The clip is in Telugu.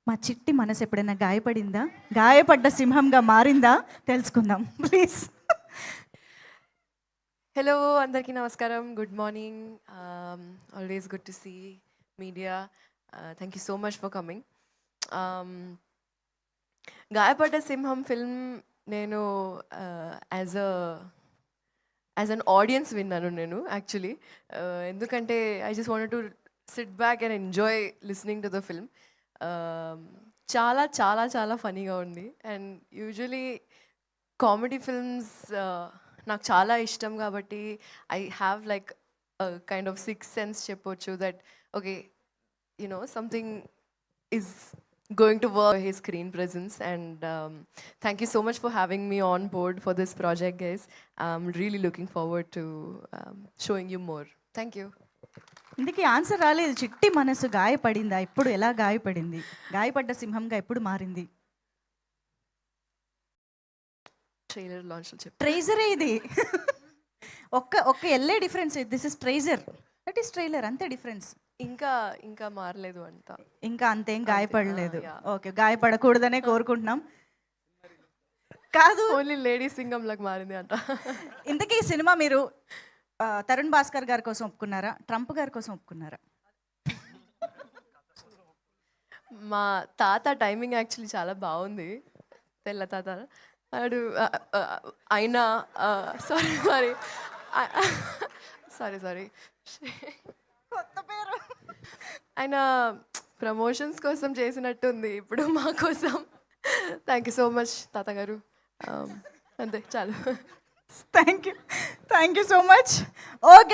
మా చిట్టి మనసు ఎప్పుడైనా గాయపడిందా, గాయపడ్డ సింహంగా మారిందా తెలుసుకుందాం ప్లీజ్. హలో అందరికీ నమస్కారం, good morning. Always good to see media. Thank you so much for coming. గాయపడ్డ సింహం ఫిల్మ్ నేను యాజ్ అన్ ఆడియన్స్ విన్నాను నేను యాక్చువల్లీ. ఎందుకంటే I just wanted to SIT back and enjoy listening to the film. చాలా చాలా చాలా ఫనీగా ఉంది. అండ్ యూజువలీ కామెడీ ఫిల్మ్స్ నాకు చాలా ఇష్టం కాబట్టి I have like kind of six sense చెప్పొచ్చు that okay something is going to work his screen presence. And thank you so much for having me on board for this project, guys. I'm really looking forward to showing you more. Thank you. ఇందుకు ఆన్సర్ రాలేదు. చిట్టి మనసు గాయపడిందా, ఇప్పుడు ఎలా గాయపడింది, గాయపడ్డ సింహంగా ఎప్పుడు మారింది? ట్రైలర్ లాంచ్ ట్రైజరే ఇది. ఒక్క ఎల్లే డిఫరెన్స్. దిస్ ఇస్ ట్రైజర్, దట్ ఈస్ ట్రైలర్, అంతే డిఫరెన్స్. ఇంకా మారలేదు అంట, ఇంకా అంతేం గాయపడలేదు. ఓకే, గాయపడకూడదనే కోరుకుంటున్నాం. కాదు, ఓన్లీ లేడీ సింగం లాగా మారింది అంట. ఇంతకీ ఈ సినిమా మీరు తరుణ్ భాస్కర్ గారి కోసం ఒప్పుకున్నారా, ట్రంప్ గారి కోసం ఒప్పుకున్నారా? మా తాత టైమింగ్ యాక్చువల్లీ చాలా బాగుంది. తెల్ల తాత ఆడు అయినా సారీ కొత్త పేరు. ఆయన ప్రమోషన్స్ కోసం చేసినట్టుంది ఇప్పుడు మా కోసం. థ్యాంక్ యూ సో మచ్ తాతగారు. అంతే చాలు. Thank you so much. Okay.